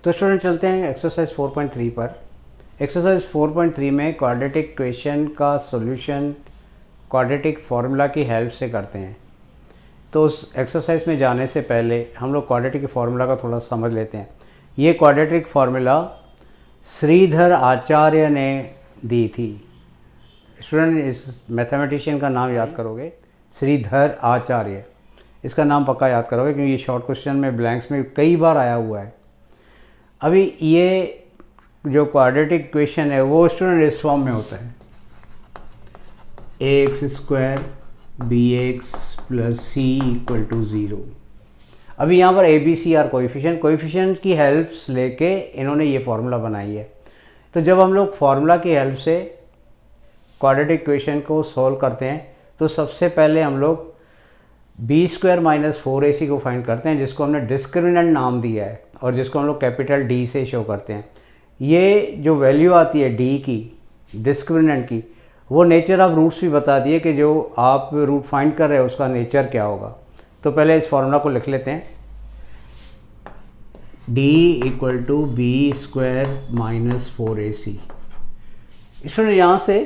तो स्टूडेंट चलते हैं एक्सरसाइज 4.3 पर। एक्सरसाइज 4.3 में क्वाड्रेटिक इक्वेशन का सॉल्यूशन क्वाड्रेटिक फार्मूला की हेल्प से करते हैं। तो उस एक्सरसाइज में जाने से पहले हम लोग क्वाड्रेटिक फार्मूला का थोड़ा समझ लेते हैं। ये क्वाड्रेटिक फार्मूला श्रीधर आचार्य ने दी थी। स्टूडेंट इस मैथमेटिशियन का नाम याद करोगे, श्रीधर आचार्य। इसका नाम पक्का याद करोगे क्योंकि ये शॉर्ट क्वेश्चन में ब्लैंक्स में कई बार आया हुआ है। अभी ये जो क्वाड्रेटिक इक्वेशन है वो स्टूडेंट इस फॉर्म में होता है, ax² bx + c = 0। अभी यहाँ पर a b c are coefficient की हेल्प लेके इन्होंने ये फार्मूला बनाई है। तो जब हम लोग फार्मूला की हेल्प से क्वाड्रेटिक इक्वेशन को सॉल्व करते हैं तो सबसे पहले हम लोग b² - 4ac को फाइंड करते हैं, जिसको हमने डिस्क्रिमिनेंट नाम दिया है और जिसको हम लोग कैपिटल D से शो करते हैं। ये जो वैल्यू आती है D की, डिस्क्रिमिनेंट की, वो नेचर ऑफ रूट्स भी बता दिए कि जो आप रूट फाइंड कर रहे हो उसका नेचर क्या होगा। तो पहले इस फार्मूला को लिख लेते हैं, D = b² - 4ac। इसमें यहाँ से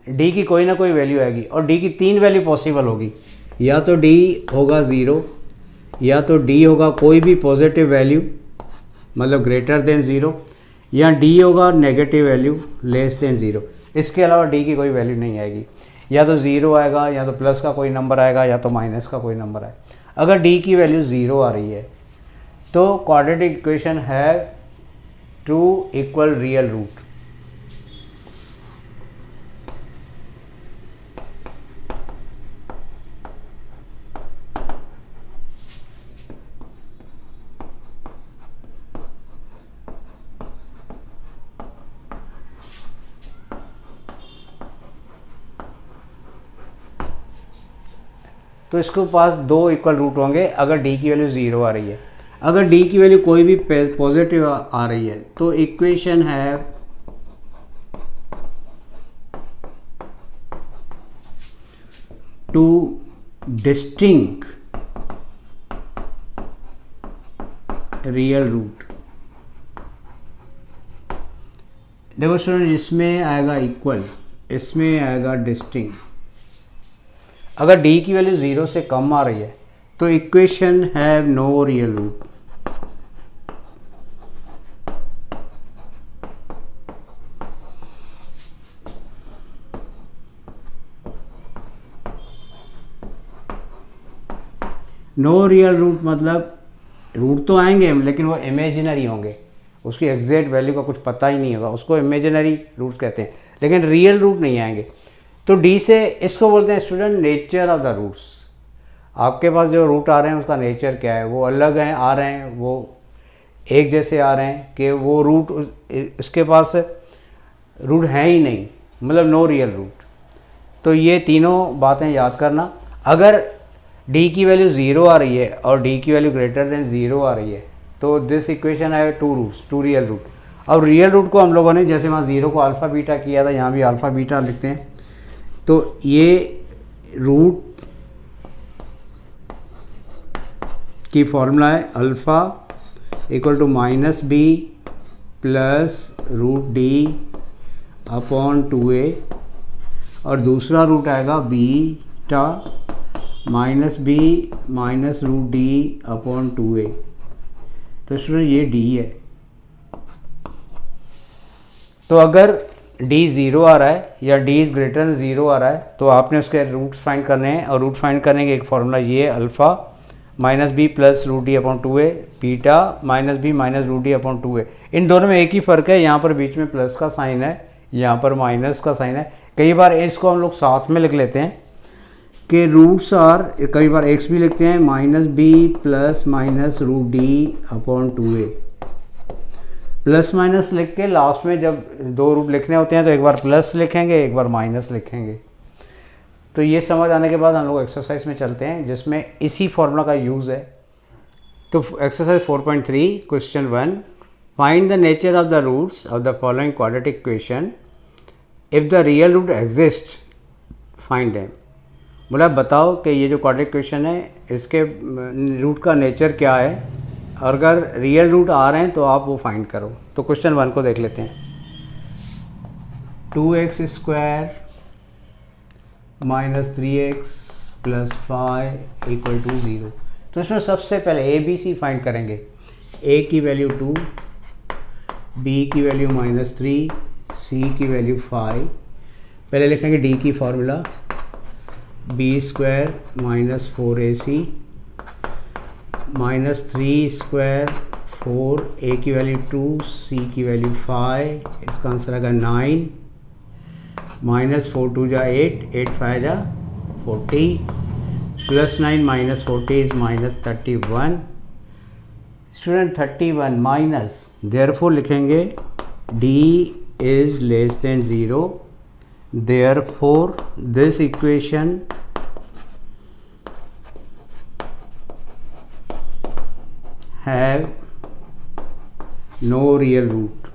D की कोई ना कोई वैल्यू आएगी और D की 3 वैल्यू पॉसिबल होगी। या तो D होगा 0, या तो D होगा कोई भी पॉजिटिव वैल्यू मतलब ग्रेटर देन 0, या D होगा नेगेटिव वैल्यू लेस देन 0। इसके अलावा D की कोई वैल्यू नहीं आएगी। या तो 0 आएगा, या तो प्लस का कोई नंबर आएगा, या तो माइनस का कोई नंबर आएगा। अगर D की वैल्यू 0 आ रही है तो क्वाड्रेटिक इक्वेशन है 2 इक्वल रियल रूट। तो इसके पास 2 इक्वल रूट होंगे अगर D की वैल्यू 0 आ रही है। अगर D की वैल्यू कोई भी पॉजिटिव आ रही है तो इक्वेशन है 2 डिस्टिंक्ट रियल रूट। देखो स्टूडेंट, इसमें आएगा इक्वल, इसमें आएगा डिस्टिंक्ट। अगर D की वैल्यू 0 से कम आ रही है तो equation have no real root. No real root मतलब रूट तो आएंगे लेकिन वो इमेजिनरी होंगे, उसकी एग्जैक्ट वैल्यू का कुछ पता ही नहीं होगा, उसको इमेजिनरी रूट्स कहते हैं, लेकिन रियल रूट नहीं आएंगे। तो D से इसको बोलते हैं student nature of the roots. आपके पास जो रूट आ रहे हैं उसका नेचर क्या है, वो अलग हैं आ रहे हैं, वो एक जैसे आ रहे हैं कि वो रूट इसके पास रूट है ही नहीं, मतलब नो रियल रूट। तो ये तीनों बातें याद करना। अगर D की वैल्यू 0 आ रही है और D की वैल्यू ग्रेटर देन 0 आ रही है तो दिस इक्वेशन है 2 रूट्स, 2 रियल रूट। अब रियल रूट को हम लोगों ने जैसे वहाँ 0 को अल्फ़ा बीटा किया था, यहाँ भी अल्फ़ा बीटा लिखते हैं। तो ये रूट की फॉर्मूला है अल्फ़ा = -b + √d/2a, और दूसरा रूट आएगा बीटा -b - √d/2a। तो स्टूडेंट ये D है। तो अगर D 0 आ रहा है या D इज़ ग्रेटर देन 0 आ रहा है तो आपने उसके रूट्स फाइंड करने हैं, और रूट फाइंड करने के एक फॉर्मूला ये है alpha -b + √d/2a, beta -b - √d/2a। इन दोनों में एक ही फ़र्क है, यहाँ पर बीच में प्लस का साइन है, यहाँ पर माइनस का साइन है। कई बार इसको हम लोग साथ में लिख लेते हैं कि रूट्स आर, कई बार x भी लिखते हैं -b + √d/2a। प्लस माइनस लिख के लास्ट में जब 2 रूट लिखने होते हैं तो एक बार प्लस लिखेंगे, एक बार माइनस लिखेंगे। तो ये समझ आने के बाद हम लोग एक्सरसाइज में चलते हैं जिसमें इसी फॉर्मूला का यूज़ है। तो exercise 4.3 question 1, find the nature of the roots of the following quadratic equation if the real root exist find them. बोला बताओ कि ये जो क्वाड्रेटिक इक्वेशन है इसके रूट का नेचर क्या है और अगर रियल रूट आ रहे हैं तो आप वो फाइंड करो। तो क्वेश्चन 1 को देख लेते हैं। 2x square minus 3x plus 5 equal to 0। तो इसमें सबसे पहले ए बी सी फाइंड करेंगे। a की वैल्यू 2, b की वैल्यू -3, c की वैल्यू 5। पहले लिखेंगे d की formula, b square minus 4ac minus 3 square 4, a की वैल्यू 2, c की वैल्यू 5, इसका आंसर आएगा 9, माइनस 4 2 जा 8, 8 5 जा 40, plus 9 minus 40 is minus 31। Student 31 minus, therefore लिखेंगे d is less than 0, therefore this equation have no real root।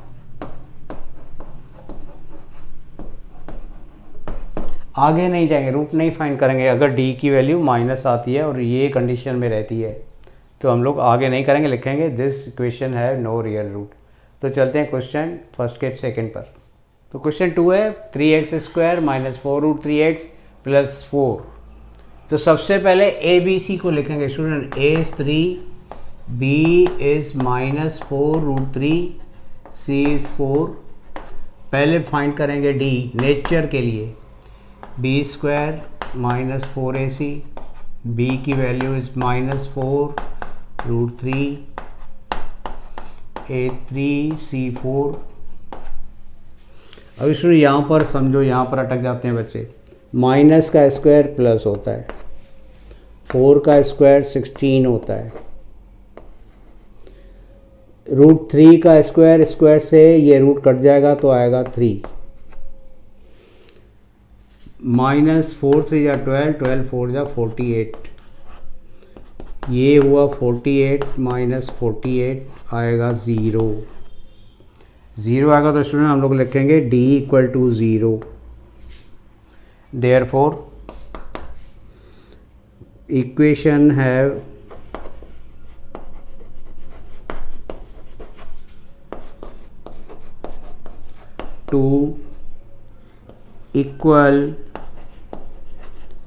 आगे नहीं जाएंगे, रूट नहीं फाइंड करेंगे। अगर d की वैल्यू माइनस आती है और ये कंडीशन में रहती है तो हम लोग आगे नहीं करेंगे, लिखेंगे दिस इक्वेशन है नो रियल रूट। तो चलते हैं क्वेश्चन फर्स्ट के सेकंड पर। तो क्वेश्चन 2 है 3x square minus 4 root 3x plus 4। तो सबसे पहले ए बी सी को लिखेंगे student. a is 3, b is minus 4 root 3, c is 4। पहले फाइंड करेंगे d नेचर के लिए, b square minus 4ac, b की value is minus 4 root 3, a 3 c 4। अब इसमें यहाँ पर समझो, यहाँ पर अटक जाते हैं बच्चे। माइनस का स्क्वायर प्लस होता है, 4 का स्क्वायर 16 होता है, रूट 3 का स्क्वायर, स्क्वायर से ये रूट कट जाएगा तो आएगा 3, माइनस 4 3 जा 12, 12 4 जा 48, ये हुआ 48 माइनस 48 आएगा 0, 0 आएगा। तो स्टूडेंट हम लोग लिखेंगे d equal to 0, therefore equation have two equal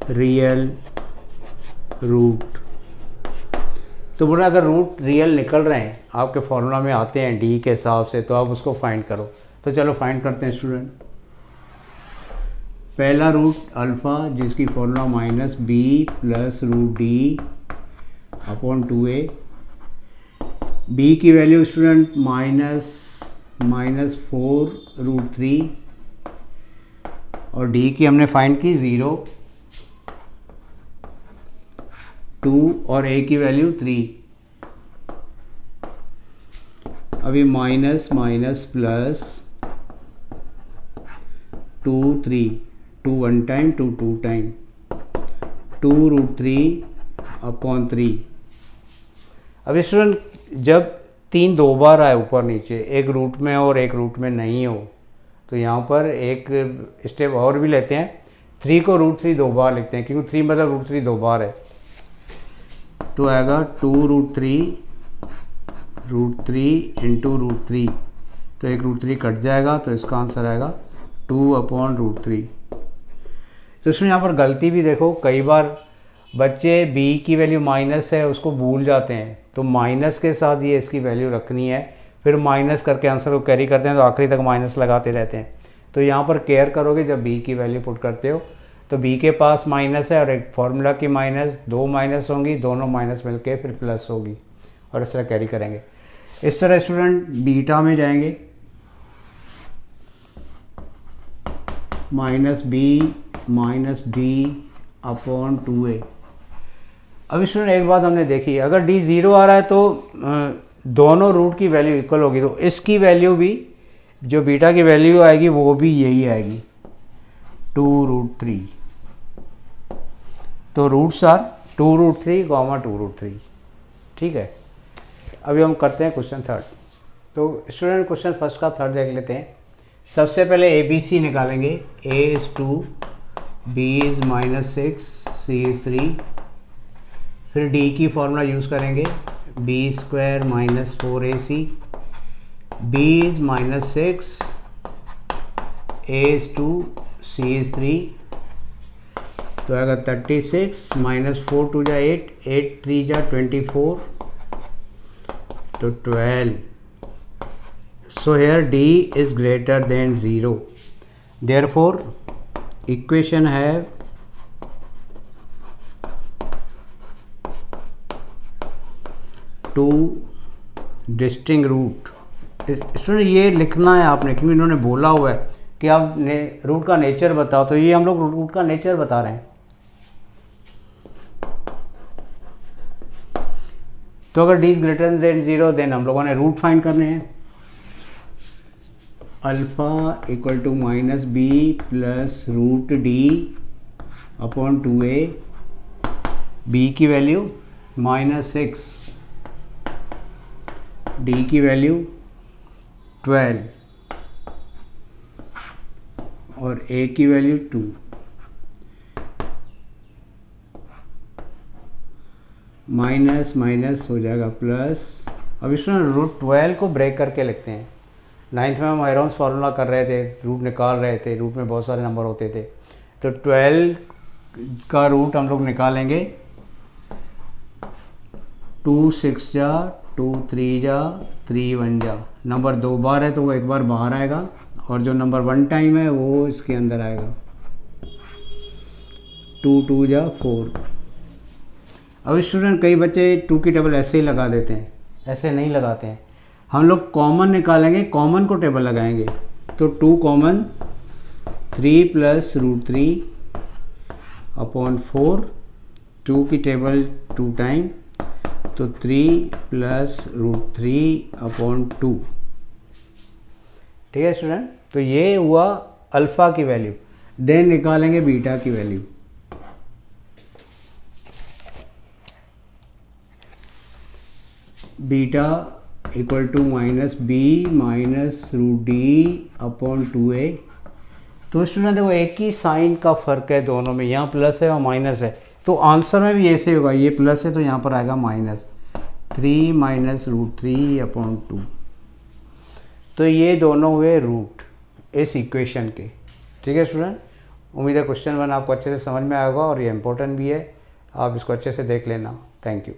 real root. तो बोला अगर रूट रियल निकल रहे हैं, आपके फॉर्मूला में आते हैं डी के हिसाब से, तो आप उसको फाइंड करो। तो चलो फाइंड करते हैं स्टूडेंट। पहला रूट अल्फ़ा जिसकी formula minus b plus root d upon 2a, b की वैल्यू स्टूडेंट माइनस 4 रूट 3 और डी की हमने फाइंड की 0, 2 और a की वैल्यू 3। अभी minus minus plus 2 3, 2 1 time 2 2 time, 2 root 3 upon 3। अब स्टूडेंट जब 3 दो बार आए ऊपर नीचे, एक रूट में और एक रूट में नहीं हो, तो यहाँ पर एक स्टेप और भी लेते हैं। 3 को रूट 3 दो बार लिखते हैं, क्योंकि 3 मतलब रूट 3 दो बार है। तो आएगा 2 रूट 3 इंटू रूट 3, तो एक रूट 3 कट जाएगा, तो इसका आंसर आएगा 2 अपॉन रूट 3। तो इसमें यहाँ पर गलती भी देखो, कई बार बच्चे b की वैल्यू माइनस है उसको भूल जाते हैं, तो माइनस के साथ ये इसकी वैल्यू रखनी है, फिर माइनस करके आंसर को कैरी करते हैं, तो आखिरी तक माइनस लगाते रहते हैं। तो यहाँ पर केयर करोगे जब b की वैल्यू पुट करते हो, तो b के पास माइनस है और एक फॉर्मूला की माइनस, 2 माइनस होंगी, दोनों माइनस मिलके फिर प्लस होगी, और इस तरह कैरी करेंगे। इस तरह स्टूडेंट बीटा में जाएंगे, minus b minus d upon 2a। अब स्टूडेंट एक बात हमने देखी, अगर d 0 आ रहा है तो दोनों रूट की वैल्यू इक्वल होगी, तो इसकी वैल्यू भी, जो बीटा की वैल्यू आएगी वो भी यही आएगी, 2 रूट 3। तो रूट्स आर 2 रूट 3 कॉमा 2 रूट 3। ठीक है, अभी हम करते हैं क्वेश्चन थर्ड। तो स्टूडेंट क्वेश्चन फर्स्ट का थर्ड देख लेते हैं। सबसे पहले ए बी सी निकालेंगे। a is 2, b is -6, c is 3। फिर d की फॉर्मूला यूज़ करेंगे, b square minus 4ac, b is -6, a is 2, c is 3, तो आएगा 36 माइनस 4 2 जा 8, 8 3 जा 24, तो 12. So here d is greater than 0. Therefore equation have two distinct root. Student ये लिखना है आपने, क्योंकि इन्होंने बोला हुआ है कि आप रूट का नेचर बताओ, तो ये हम लोग रूट का नेचर बता रहे हैं. तो अगर d is greater than 0 then हम लोगों ने रूट फाइंड करने हैं. Alpha equal to minus b plus root d upon 2a, b की वैल्यू -6, d की वैल्यू 12 और a की वैल्यू 2. माइनस माइनस हो जाएगा प्लस. अब इसमें रूट 12 को ब्रेक करके लिखते हैं. 9th में हम आयरॉन्स फार्मूला कर रहे थे, रूट निकाल रहे थे, रूट में बहुत सारे नंबर होते थे, तो 12 का रूट हम लोग निकालेंगे. 2 6 जा, 2 3 जा, 3 1 जा. नंबर 2 बार है तो वो एक बार बाहर आएगा, और जो नंबर 1 टाइम है वो इसके अंदर आएगा. 2 2 जा 4. अब स्टूडेंट कई बच्चे 2 की टेबल ऐसे ही लगा देते हैं, ऐसे नहीं लगाते हैं. हम लोग कॉमन निकालेंगे, कॉमन को टेबल लगाएंगे. तो 2 कॉमन, 3 प्लस रूट 3 अपॉन 4, 2 की टेबल 2 टाइम, तो 3 प्लस रूट 3 अपॉन 2. ठीक है स्टूडेंट. तो ये हुआ अल्फ़ा की वैल्यू. देन निकालेंगे बीटा की value. Beta equal to minus b minus root d upon 2a. तो स्टूडेंट देखो एक ही साइन का फ़र्क है दोनों में, यहाँ प्लस है और माइनस है, तो आंसर में भी ऐसे होगा. ये प्लस है तो यहाँ पर आएगा माइनस. 3 minus root 3 upon 2. तो ये दोनों हुए रूट इस इक्वेशन के. ठीक है स्टूडेंट. उम्मीद है क्वेश्चन 1 आपको अच्छे से समझ में आएगा और ये इम्पोर्टेंट भी है. आप इसको अच्छे से देख लेना. Thank you.